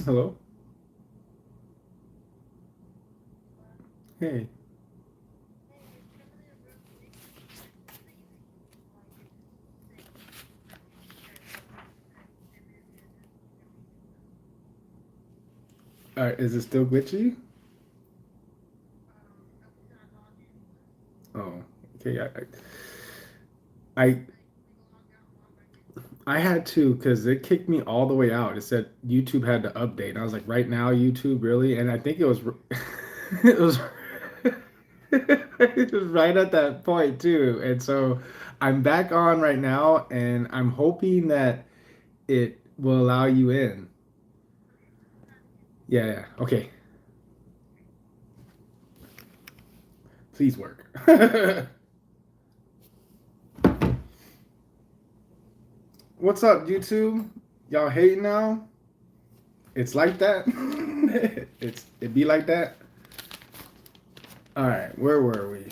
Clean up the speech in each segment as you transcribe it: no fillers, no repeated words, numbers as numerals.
Hello. Hey. All right. Is it still glitchy? Oh. Okay. I I had to because it kicked me all the way out. It said YouTube had to update. And I was like, right now, YouTube, really? And I think it was it was it was right at that point too. And so I'm back on right now, and I'm hoping that it will allow you in. Yeah. Yeah. Okay. Please work. What's up, YouTube? Y'all hating now? It's like that. It be like that. All right, where were we?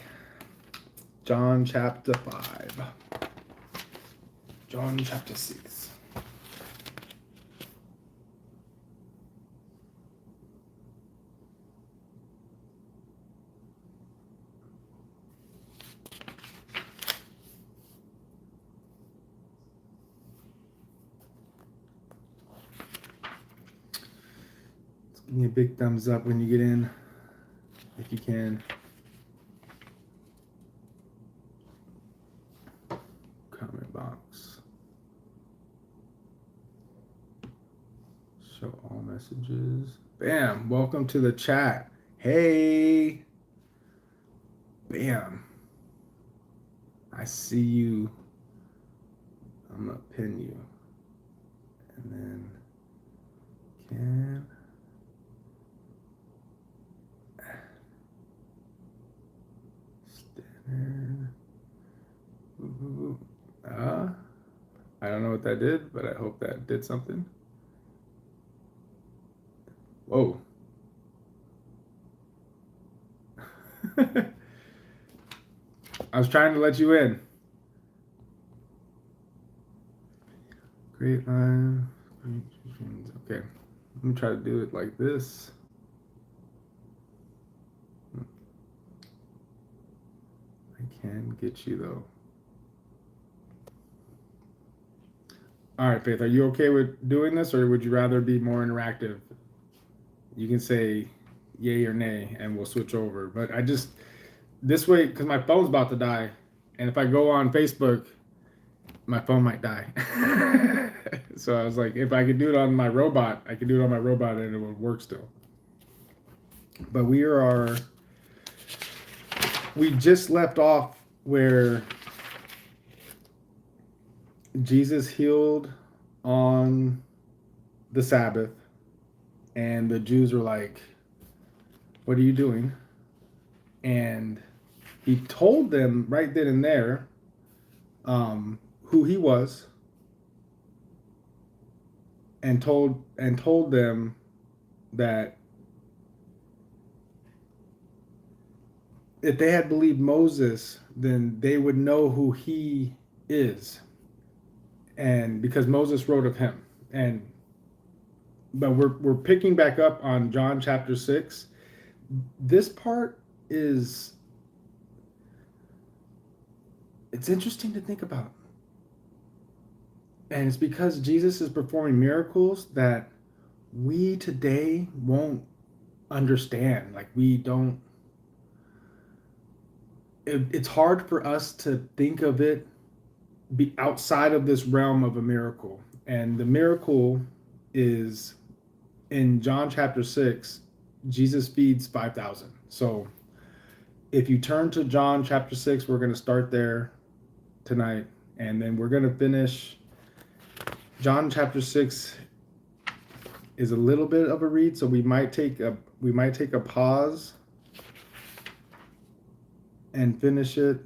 John chapter 5. John chapter 6. Give me a big thumbs up when you get in, if you can. Comment box. Show all messages. Bam! Welcome to the chat. Hey! Bam! I see you. I'm gonna pin you. And then can. Standard. I don't know what that did, but I hope that did something. Whoa. I was trying to let you in. Great line. Okay. Let me try to do it like this. I can get you though. All right, Faith, are you okay with doing this, or would you rather be more interactive? You can say yay or nay, and we'll switch over. But I just, this way, because my phone's about to die, and if I go on Facebook, my phone might die. So I was like, if I could do it on my robot, I could do it on my robot and it would work still. But we just left off where Jesus healed on the Sabbath, and the Jews were like, "What are you doing?" And he told them right then and there who he was, and told them that if they had believed Moses, then they would know who he is, and because Moses wrote of him. And but we're picking back up on John chapter 6. This part is, it's interesting to think about. And it's because Jesus is performing miracles that we today won't understand. Like, we don't, it's hard for us to think of it be outside of this realm of a miracle. And the miracle is in John chapter 6, Jesus feeds 5,000. So if you turn to John chapter 6, we're going to start there tonight, and then we're going to finish. John chapter 6 is a little bit of a read, so we might take a pause and finish it,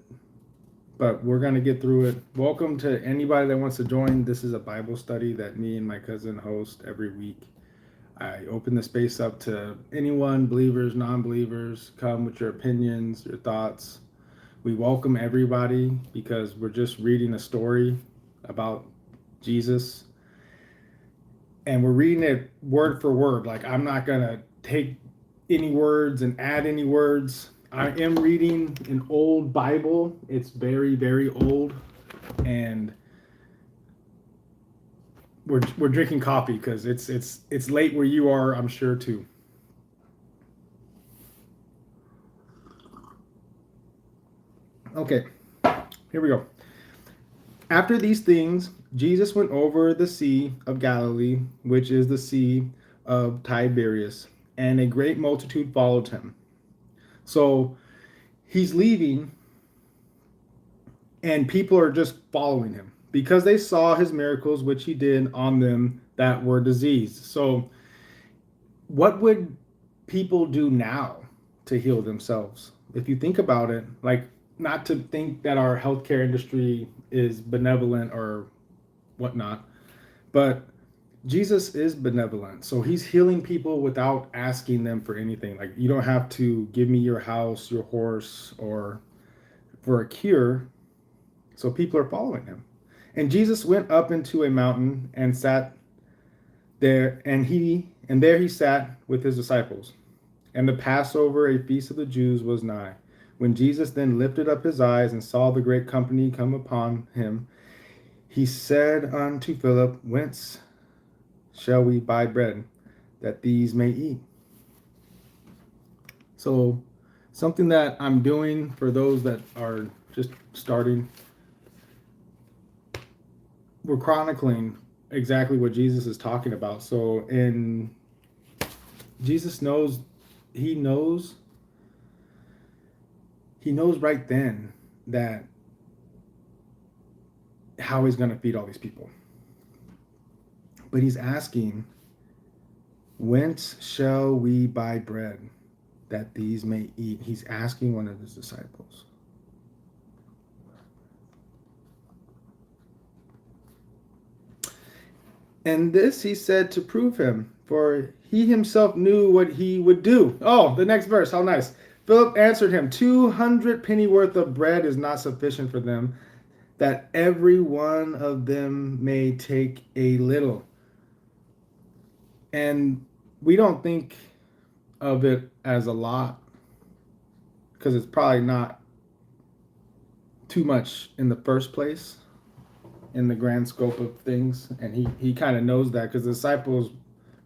but we're going to get through it. Welcome to anybody that wants to join. This is a Bible study that me and my cousin host every week. I open the space up to anyone, believers, non-believers. Come with your opinions, your thoughts. We welcome everybody because we're just reading a story about Jesus. and we're reading it word for word. Like, I'm not going to take any words and add any words. I am reading an old Bible. It's very, very old. And we're drinking coffee because it's late where you are, I'm sure, too. Okay, here we go. After these things, Jesus went over the Sea of Galilee, which is the Sea of Tiberias, and a great multitude followed him. So he's leaving, and people are just following him because they saw his miracles, which he did on them that were diseased. So, what would people do now to heal themselves? If you think about it, like, not to think that our healthcare industry is benevolent or whatnot, but Jesus is benevolent. So he's healing people without asking them for anything. Like, you don't have to give me your house, your horse, or for a cure. So people are following him. And Jesus went up into a mountain and sat there, and there he sat with his disciples. And the Passover, a feast of the Jews, was nigh. When Jesus then lifted up his eyes and saw the great company come upon him, he said unto Philip, Whence shall we buy bread that these may eat? So, something that I'm doing for those that are just starting, we're chronicling exactly what Jesus is talking about. So, in Jesus knows, he knows right then that how he's going to feed all these people. But he's asking, whence shall we buy bread that these may eat? He's asking one of his disciples. And this he said to prove him, for he himself knew what he would do. Oh, the next verse, how nice. Philip answered him, 200 penny worth of bread is not sufficient for them, that every one of them may take a little. And we don't think of it as a lot because it's probably not too much in the first place in the grand scope of things. And he kind of knows that because the disciples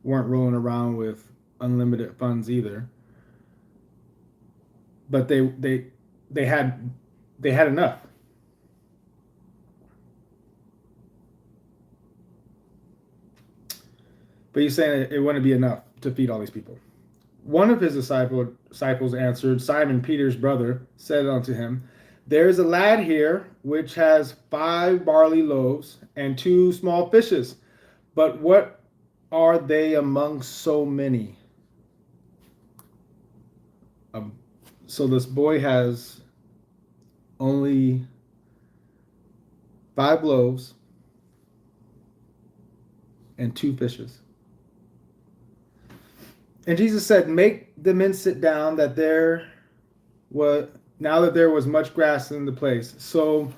weren't rolling around with unlimited funds either. But they had enough. But he's saying it wouldn't be enough to feed all these people. One of his disciples answered, Simon Peter's brother, said unto him, There is a lad here which has 5 barley loaves and 2 small fishes. But what are they among so many? So this boy has only 5 loaves and 2 fishes. And Jesus said, Make the men sit down, now that there was much grass in the place. So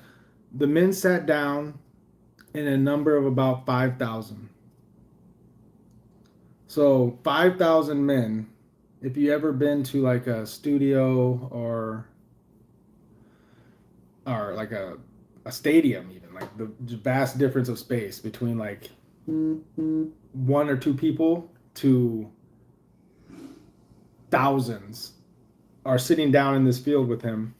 the men sat down in a number of about 5,000. So 5,000 men. If you ever been to like a studio or like a stadium, even like the vast difference of space between like 1 or 2 people to thousands are sitting down in this field with him.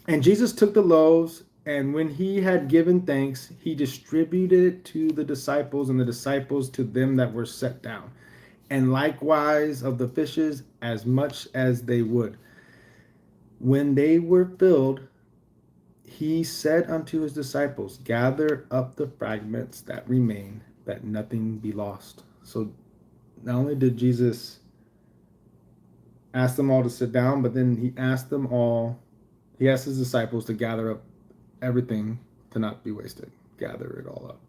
And Jesus took the loaves, and when he had given thanks, he distributed it to the disciples, and the disciples to them that were set down. And likewise of the fishes, as much as they would. When they were filled, he said unto his disciples, Gather up the fragments that remain, that nothing be lost. So not only did Jesus ask them all to sit down, but then he asked his disciples to gather up everything to not be wasted. Gather it all up.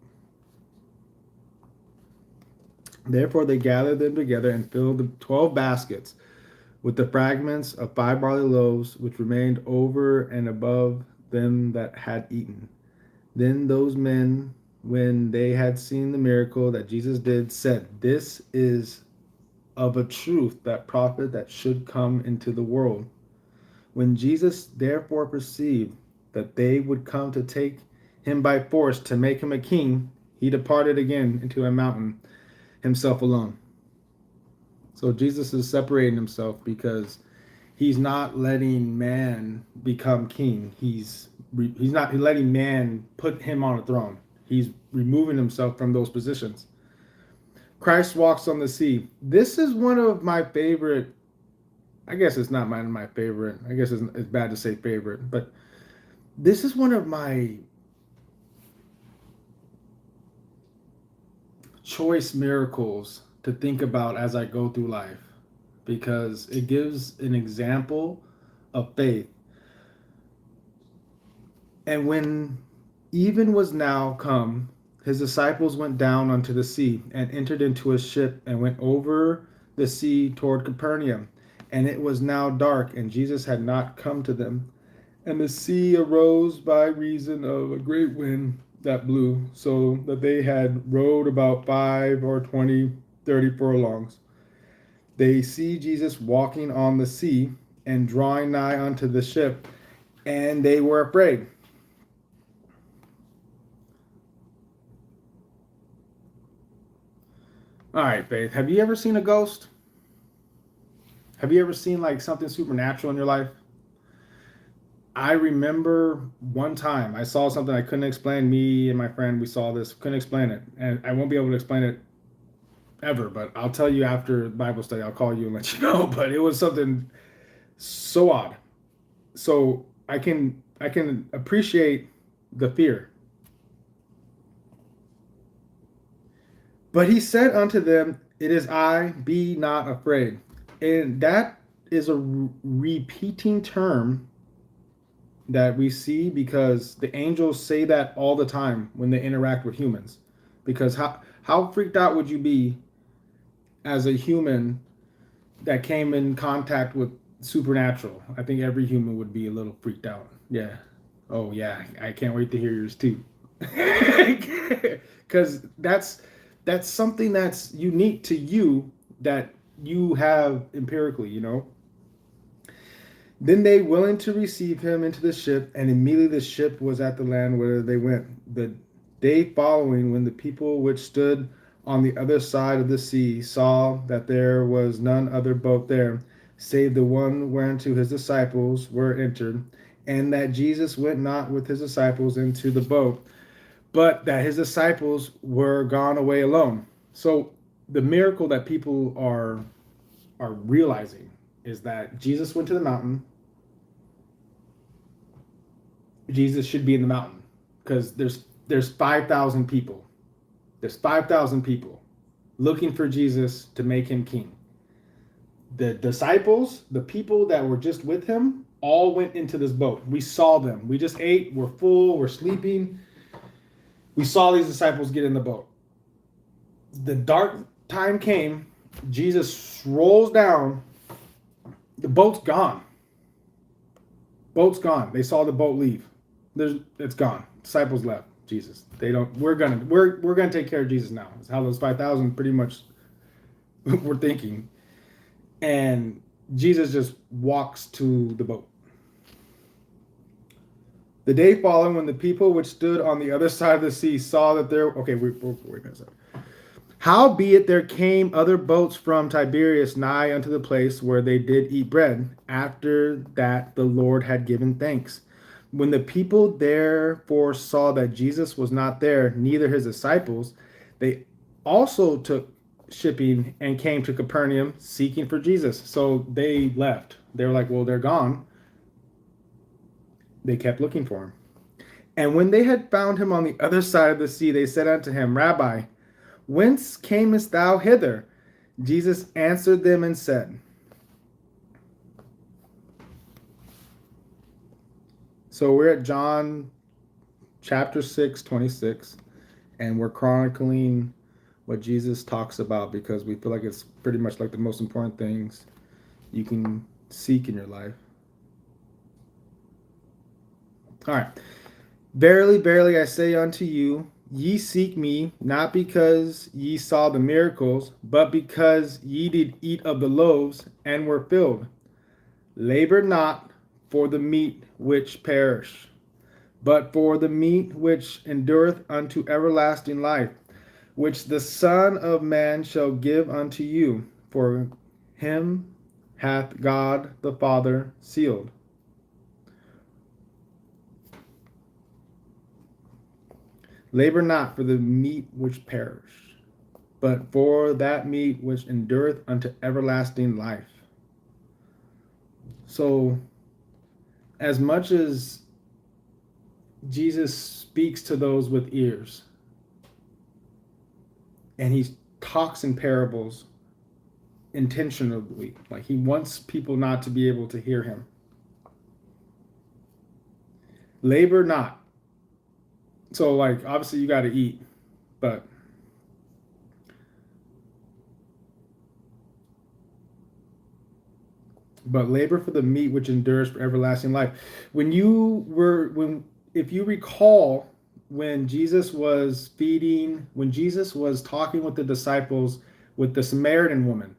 Therefore they gathered them together and filled the 12 baskets with the fragments of 5 barley loaves, which remained over and above them that had eaten. Then those men when they had seen the miracle that Jesus did, said, "This is of a truth that prophet that should come into the world." When Jesus therefore perceived that they would come to take him by force to make him a king, he departed again into a mountain, himself alone. So Jesus is separating himself because he's not letting man become king. He's not letting man put him on a throne. He's removing himself from those positions. Christ walks on the sea. This is one of my favorite. I guess it's not my favorite. I guess it's bad to say favorite, but this is one of my choice miracles to think about as I go through life, because it gives an example of faith. And when even was now come, his disciples went down unto the sea and entered into a ship and went over the sea toward Capernaum. And it was now dark, and Jesus had not come to them. And the sea arose by reason of a great wind that blew, so that they had rowed about 5 or 20, 30 furlongs. They see Jesus walking on the sea and drawing nigh unto the ship, and they were afraid. All right, Faith, have you ever seen a ghost? Have you ever seen like something supernatural in your life? I remember one time I saw something I couldn't explain. Me and my friend, we saw this, couldn't explain it. And I won't be able to explain it ever, but I'll tell you after Bible study. I'll call you and let you know. But it was something so odd. So I can appreciate the fear. But he said unto them, "It is I, be not afraid." And that is a repeating term that we see because the angels say that all the time when they interact with humans. Because how freaked out would you be as a human that came in contact with supernatural? I think every human would be a little freaked out. Yeah. Oh yeah, I can't wait to hear yours too. Because that's something that's unique to you that you have empirically, you know. Then they willing to receive him into the ship, and immediately the ship was at the land whither they went. The day following, when the people which stood on the other side of the sea saw that there was none other boat there, save the one whereunto his disciples were entered, and that Jesus went not with his disciples into the boat, but that his disciples were gone away alone. So the miracle that people are realizing is that Jesus went to the mountain. Jesus should be in the mountain because there's 5,000 people. There's 5,000 people looking for Jesus to make him king. The disciples, the people that were just with him, all went into this boat. We saw them. We just ate. We're full. We're sleeping. We saw these disciples get in the boat. The dark time came. Jesus rolls down. The boat's gone. Boat's gone. They saw the boat leave. It's gone. Disciples left. Jesus. They don't. We're gonna take care of Jesus now. It's how those 5,000 pretty much were thinking. And Jesus just walks to the boat. The day following, when the people which stood on the other side of the sea saw that there. Okay, we're past that. Howbeit there came other boats from Tiberias nigh unto the place where they did eat bread, after that the Lord had given thanks. When the people therefore saw that Jesus was not there, neither his disciples, they also took shipping and came to Capernaum seeking for Jesus. So they left. They were like, well, they're gone. They kept looking for him. And when they had found him on the other side of the sea, they said unto him, Rabbi, whence camest thou hither? Jesus answered them and said. So we're at John chapter 6, 26, and we're chronicling what Jesus talks about because we feel like it's pretty much like the most important things you can seek in your life. All right. Verily, verily, I say unto you, Ye seek me not because ye saw the miracles, but because ye did eat of the loaves and were filled. Labor not for the meat which perish, but for the meat which endureth unto everlasting life, which the Son of Man shall give unto you. For him hath God the Father sealed. Labor not for the meat which perish, but for that meat which endureth unto everlasting life. So, as much as Jesus speaks to those with ears, and he talks in parables intentionally, like he wants people not to be able to hear him. Labor not. So, like, obviously, you got to eat, but labor for the meat which endures for everlasting life. If you recall, when Jesus was talking with the disciples with the Samaritan woman,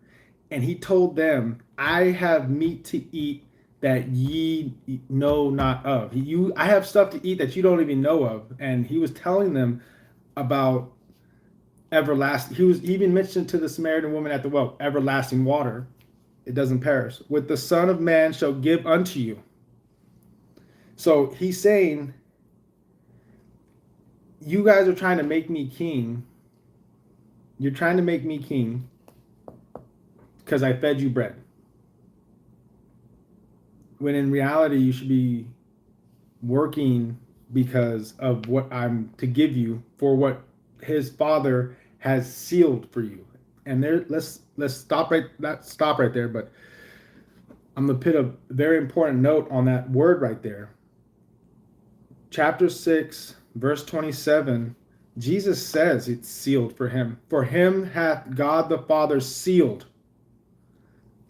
and he told them, I have meat to eat that ye know not of. I have stuff to eat that you don't even know of. And he was telling them about everlasting. He was even mentioned to the Samaritan woman at the well, everlasting water. It doesn't perish. What the Son of Man shall give unto you. So he's saying, you guys are trying to make me king. You're trying to make me king because I fed you bread. When in reality, you should be working because of what I'm to give you for what his Father has sealed for you. And there, let's stop right there. But I'm gonna put a very important note on that word right there. Chapter 6, verse 27. Jesus says it's sealed for him. For him hath God the Father sealed.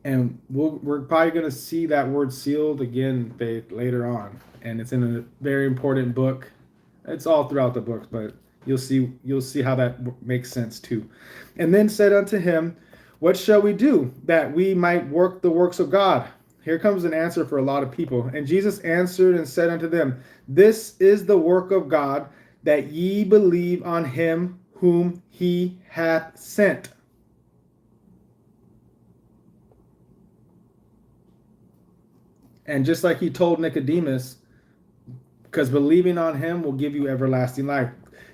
And we're probably going to see that word sealed again, Faith, later on. And it's in a very important book. It's all throughout the book, but you'll see how that makes sense too. And then said unto him, what shall we do that we might work the works of God? Here comes an answer for a lot of people. And Jesus answered and said unto them, this is the work of God, that ye believe on him whom he hath sent. And just like he told Nicodemus, because believing on him will give you everlasting life.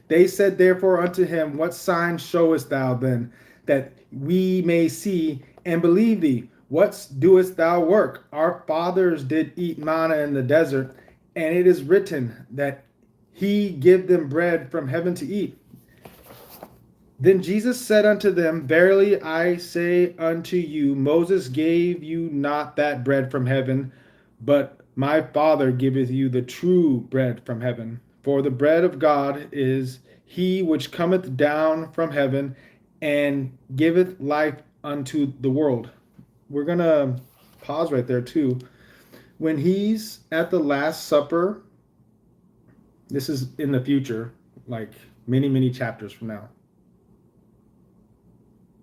They said therefore unto him, what sign showest thou then, that we may see and believe thee? What doest thou work? Our fathers did eat manna in the desert, and it is written that he give them bread from heaven to eat. Then Jesus said unto them, verily I say unto you, Moses gave you not that bread from heaven, but my Father giveth you the true bread from heaven. For the bread of God is he which cometh down from heaven and giveth life unto the world. We're going to pause right there too. When he's at the Last Supper, this is in the future, like many, many chapters from now.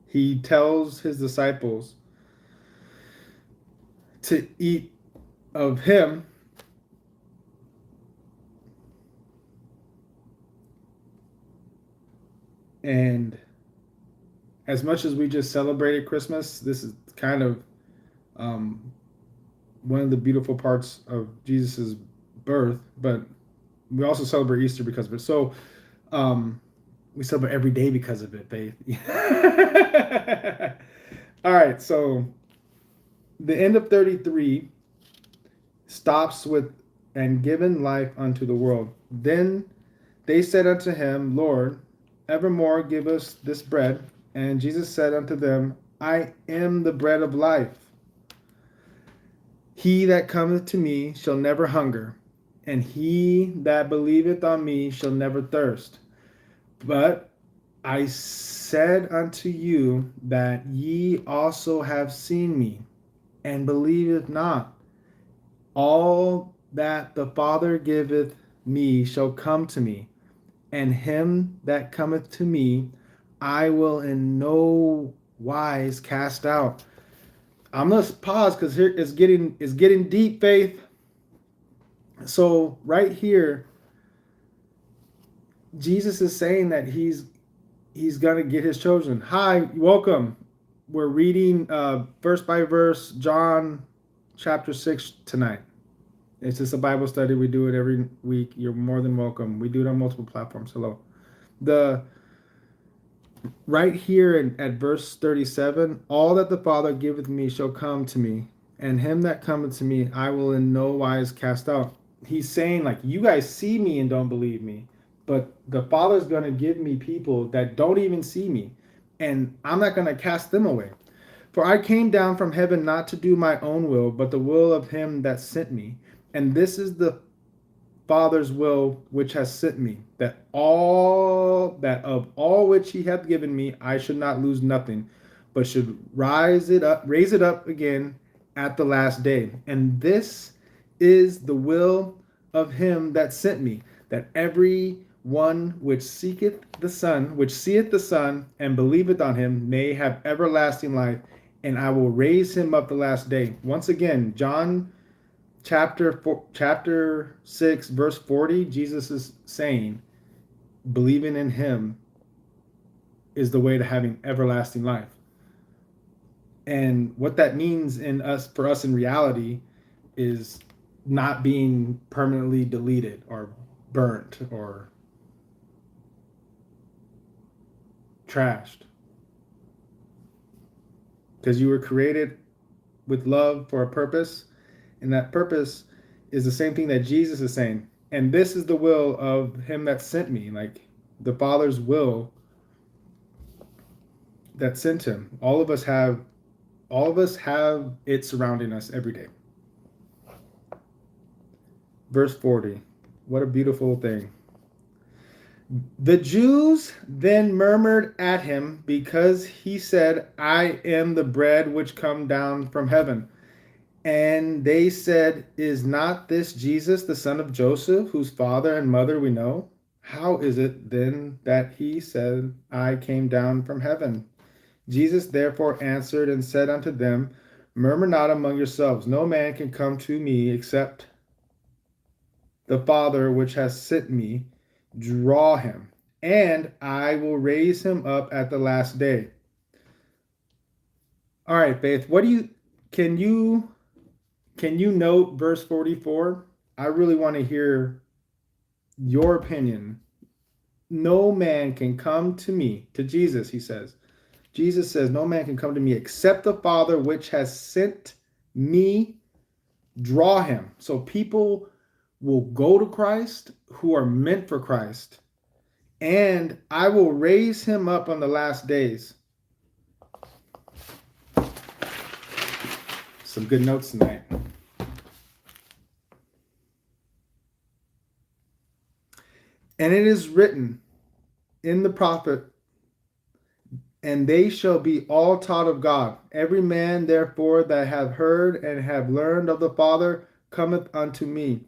He tells his disciples to eat of him and as much as we just celebrated Christmas, this is kind of one of the beautiful parts of Jesus's birth, but we also celebrate Easter because of it. So we celebrate every day because of it, Faith. All right, so the end of 33 stops with, and given life unto the world. Then they said unto him, Lord, evermore give us this bread. And Jesus said unto them, I am the bread of life. He that cometh to me shall never hunger, and he that believeth on me shall never thirst. But I said unto you that ye also have seen me, and believeth not. All that the Father giveth me shall come to me, and him that cometh to me, I will in no wise cast out. I'm gonna pause because here it's getting deep, Faith. So right here, Jesus is saying that he's gonna get his chosen. Hi, welcome. We're reading verse by verse John chapter 6 tonight. It's just a Bible study. We do it every week. You're more than welcome. We do it on multiple platforms. Hello. The right here at verse 37, all that the Father giveth me shall come to me, and him that cometh to me I will in no wise cast out. He's saying, like, you guys see me and don't believe me, but the Father's going to give me people that don't even see me, and I'm not going to cast them away. For I came down from heaven not to do my own will, but the will of him that sent me. And this is the Father's will which has sent me, that of all which he hath given me I should not lose nothing, but should raise it up again at the last day. And this is the will of him that sent me, that every one which seeth the Son, and believeth on him, may have everlasting life, and I will raise him up the last day. Once again, John chapter 6 verse 40, Jesus is saying believing in him is the way to having everlasting life. And what that means for us in reality is not being permanently deleted or burnt or trashed, because you were created with love for a purpose. And that purpose is the same thing that Jesus is saying. And this is the will of him that sent me, like the Father's will that sent him. All of us have it surrounding us every day. Verse 40. What a beautiful thing. The Jews then murmured at him because he said, I am the bread which come down from heaven. And they said, is not this Jesus, the son of Joseph, whose father and mother we know? How is it then that he said, I came down from heaven? Jesus therefore answered and said unto them, murmur not among yourselves. No man can come to me except the Father which has sent me draw him, and I will raise him up at the last day. All right, Faith, can you note verse 44? I really want to hear your opinion. No man can come to me, to Jesus, he says. Jesus says, no man can come to me except the Father which has sent me draw him. So people will go to Christ who are meant for Christ, and I will raise him up on the last days. Some good notes tonight. And it is written in the prophet, and they shall be all taught of God. Every man, therefore, that hath heard and have learned of the Father cometh unto me.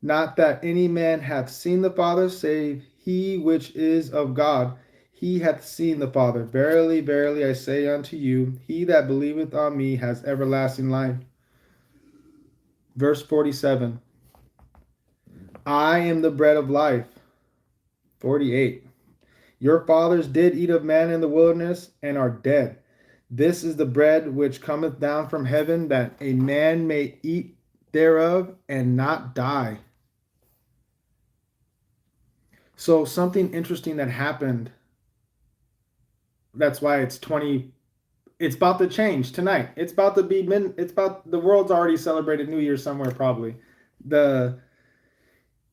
Not that any man hath seen the Father, save he which is of God. He hath seen the Father. Verily, verily, I say unto you, he that believeth on me has everlasting life. Verse 47. I am the bread of life. 48. Your fathers did eat of manna in the wilderness and are dead. This is the bread which cometh down from heaven, that a man may eat thereof and not die. So something interesting that happened, that's why it's about to change tonight. It's about to be the world's already celebrated New Year somewhere probably.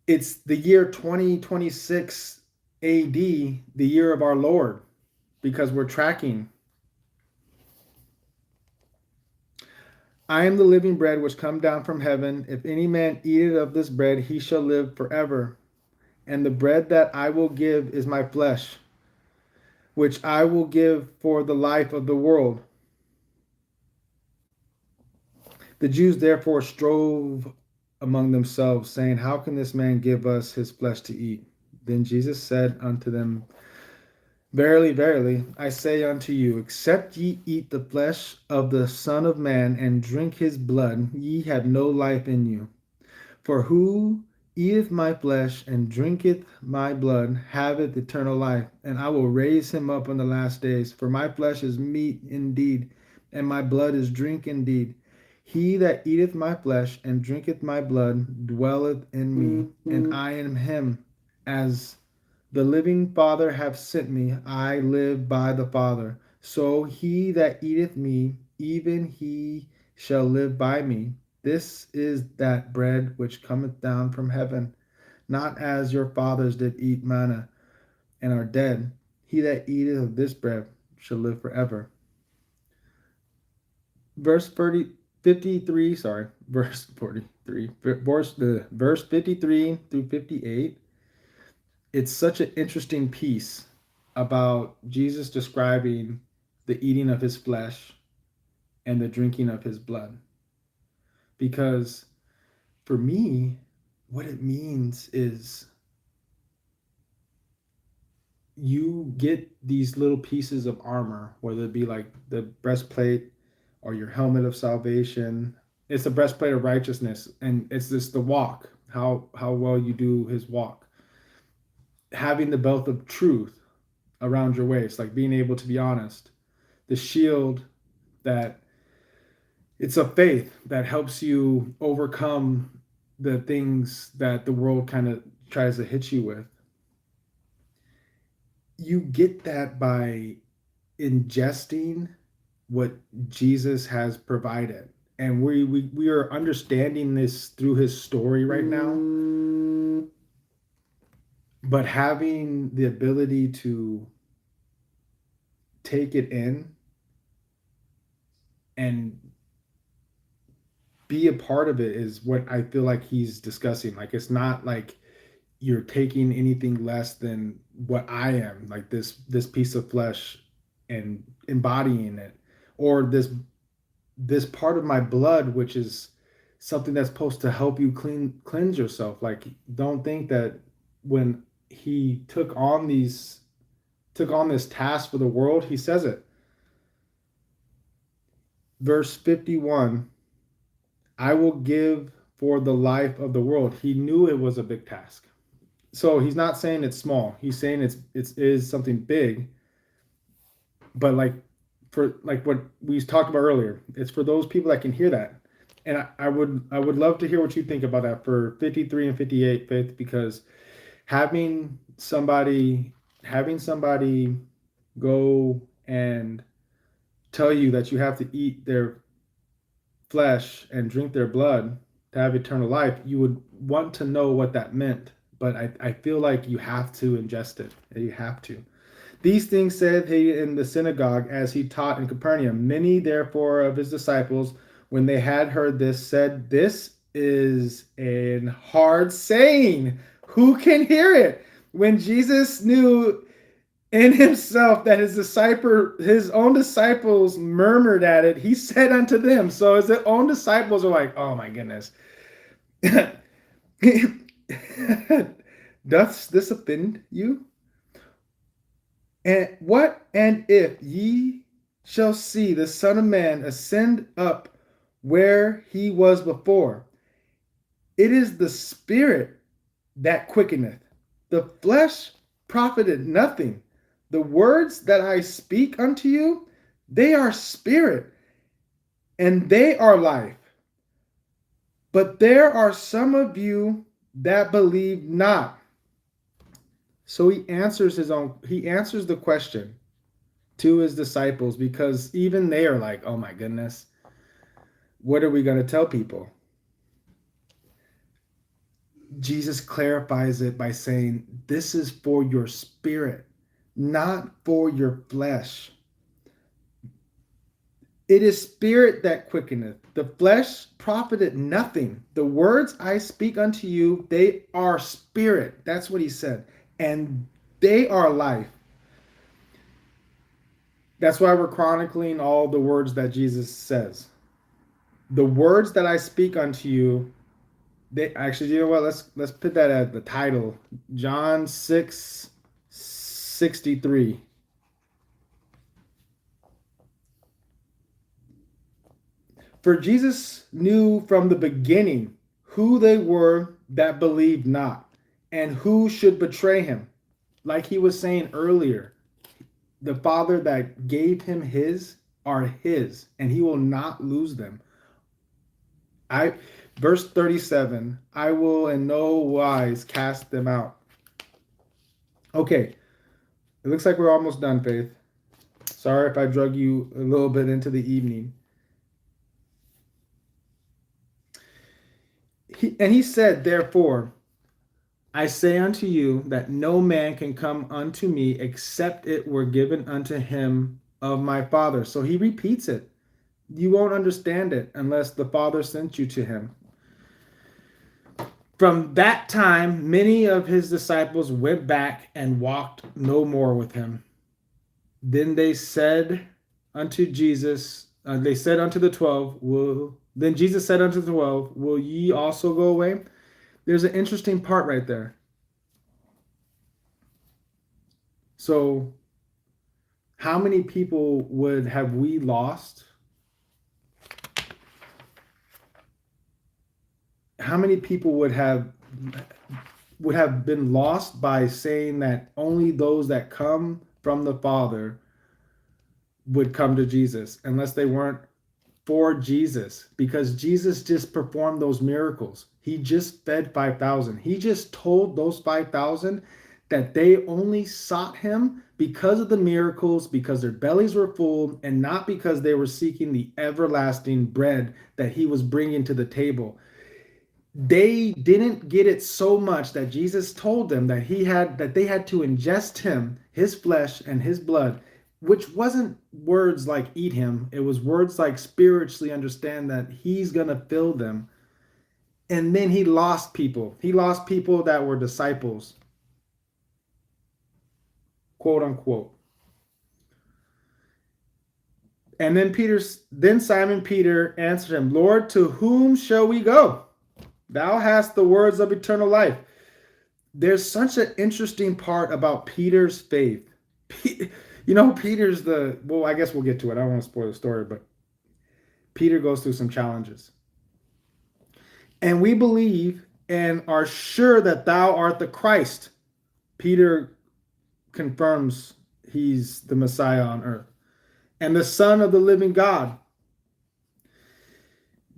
It's the year 2026 AD, the year of our Lord, because we're tracking. I am the living bread which come down from heaven. If any man eat of this bread, he shall live forever. And the bread that I will give is my flesh, which I will give for the life of the world. The Jews therefore strove among themselves, saying, how can this man give us his flesh to eat? Then Jesus said unto them, Verily, verily, I say unto you, except ye eat the flesh of the Son of Man and drink his blood, ye have no life in you. For who eateth my flesh and drinketh my blood haveth eternal life, and I will raise him up on the last days. For my flesh is meat indeed, and my blood is drink indeed. He that eateth my flesh and drinketh my blood dwelleth in me, and I in him. As the living Father hath sent me, I live by the Father. So he that eateth me, even he shall live by me. This is that bread which cometh down from heaven, not as your fathers did eat manna and are dead. He that eateth of this bread shall live forever. Verse 30, 53, sorry, verse 43, verse 53 through 58. It's such an interesting piece about Jesus describing the eating of his flesh and the drinking of his blood. Because for me, what it means is you get these little pieces of armor, whether it be like the breastplate or your helmet of salvation. It's the breastplate of righteousness, and it's just the walk, how well you do his walk. Having the belt of truth around your waist, like being able to be honest. The shield that it's a faith that helps you overcome the things that the world kind of tries to hit you with. You get that by ingesting what Jesus has provided. And we are understanding this through his story right now. But having the ability to take it in and be a part of it is what I feel like he's discussing. Like, it's not like you're taking anything less than what I am, like this piece of flesh, and embodying it, or this part of my blood, which is something that's supposed to help you cleanse yourself. Like, don't think that when he took on this task for the world, he says it. Verse 51, I will give for the life of the world. He knew it was a big task. So he's not saying it's small. He's saying it is something big. But for what we talked about earlier, it's for those people that can hear that. And I would love to hear what you think about that for 53 and 58, Faith, because having somebody go and tell you that you have to eat their flesh and drink their blood to have eternal life, you would want to know what that meant. But I feel like you have to ingest it. You have to. These things said he in the synagogue as he taught in Capernaum. Many, therefore, of his disciples, when they had heard this, said, This is an hard saying. Who can hear it? When Jesus knew in himself that his own disciples murmured at it, he said unto them. So his own disciples are like, oh my goodness. Doth this offend you? And what and if ye shall see the Son of Man ascend up where he was before? It is the Spirit that quickeneth. The flesh profited nothing. The words that I speak unto you, they are spirit, and they are life. But there are some of you that believe not. So he answers the question to his disciples, because even they are like, oh my goodness, what are we going to tell people? Jesus clarifies it by saying, this is for your spirit, not for your flesh. It is spirit that quickeneth. The flesh profited nothing. The words I speak unto you, they are spirit. That's what he said. And they are life. That's why we're chronicling all the words that Jesus says. The words that I speak unto you, They actually, you know what? Let's put that at the title. John 6:63. For Jesus knew from the beginning who they were that believed not, and who should betray him. Like he was saying earlier, the Father that gave him his are his, and he will not lose them. I verse 37, I will in no wise cast them out. Okay, it looks like we're almost done, Faith. Sorry if I drug you a little bit into the evening. He said, therefore, I say unto you that no man can come unto me except it were given unto him of my Father. So he repeats it. You won't understand it unless the Father sent you to him. From that time, many of his disciples went back and walked no more with him. Then they said unto Jesus, they said unto the 12, then Jesus said unto the 12, will ye also go away? There's an interesting part right there. So, how many people would have we lost? How many people would have been lost by saying that only those that come from the Father would come to Jesus, unless they weren't for Jesus? Because Jesus just performed those miracles. He just fed 5,000. He just told those 5,000 that they only sought him because of the miracles, because their bellies were full, and not because they were seeking the everlasting bread that he was bringing to the table. They didn't get it so much that Jesus told them that they had to ingest him, his flesh and his blood, which wasn't words like eat him. It was words like spiritually understand that he's going to fill them. And then he lost people. He lost people that were disciples, quote unquote. And then Simon Peter answered him, Lord, to whom shall we go? Thou hast the words of eternal life. There's such an interesting part about Peter's faith. Peter's I guess we'll get to it. I don't want to spoil the story, but Peter goes through some challenges. And we believe and are sure that thou art the Christ. Peter confirms he's the Messiah on earth and the Son of the living God.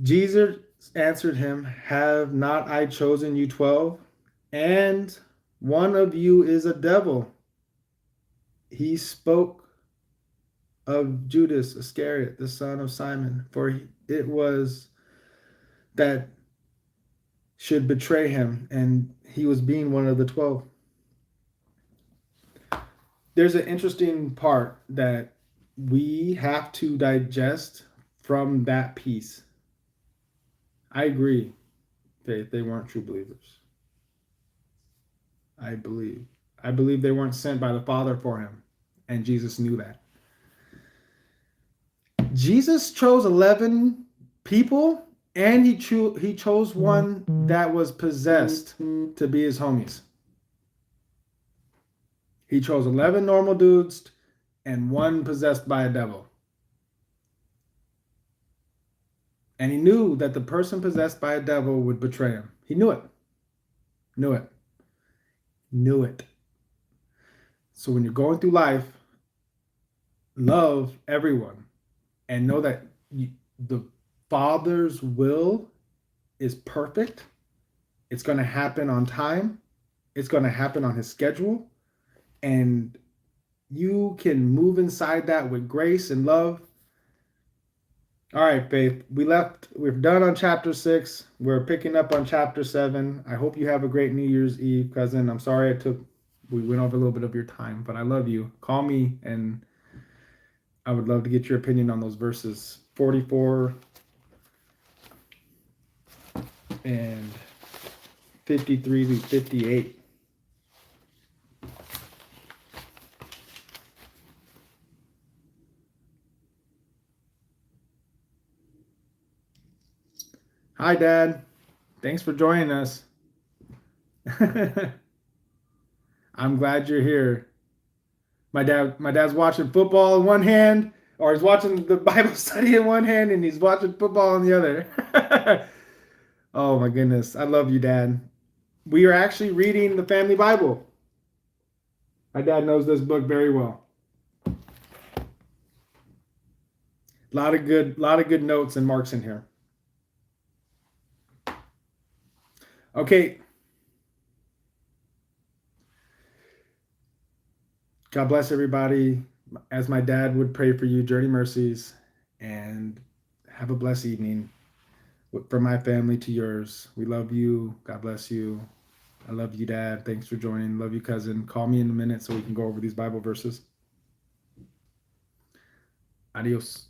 Jesus answered him, have not I chosen you 12? And one of you is a devil. He spoke of Judas Iscariot, the son of Simon, for it was that should betray him, and he was being one of the 12. There's an interesting part that we have to digest from that piece. I agree, Faith, they weren't true believers. I believe they weren't sent by the Father for him, and Jesus knew that. Jesus chose 11 people, and he chose one that was possessed to be his homies. He chose 11 normal dudes and one possessed by a devil. And he knew that the person possessed by a devil would betray him. He knew it. Knew it. So when you're going through life, love everyone and know that the Father's will is perfect. It's going to happen on time. It's going to happen on his schedule. And you can move inside that with grace and love. All right, Faith, we're done on chapter 6. We're picking up on chapter 7. I hope you have a great New Year's Eve, cousin. I'm sorry we went over a little bit of your time, but I love you. Call me, and I would love to get your opinion on those verses 44 and 53 to 58. Hi, Dad. Thanks for joining us. I'm glad you're here. My dad's watching football in one hand, or he's watching the Bible study in one hand, and he's watching football in the other. Oh my goodness. I love you, Dad. We are actually reading the family Bible. My dad knows this book very well. A lot of good notes and marks in here. Okay. God bless everybody. As my dad would pray for you, journey mercies, and have a blessed evening. From my family to yours. We love you. God bless you. I love you, Dad. Thanks for joining. Love you, cousin. Call me in a minute so we can go over these Bible verses. Adios.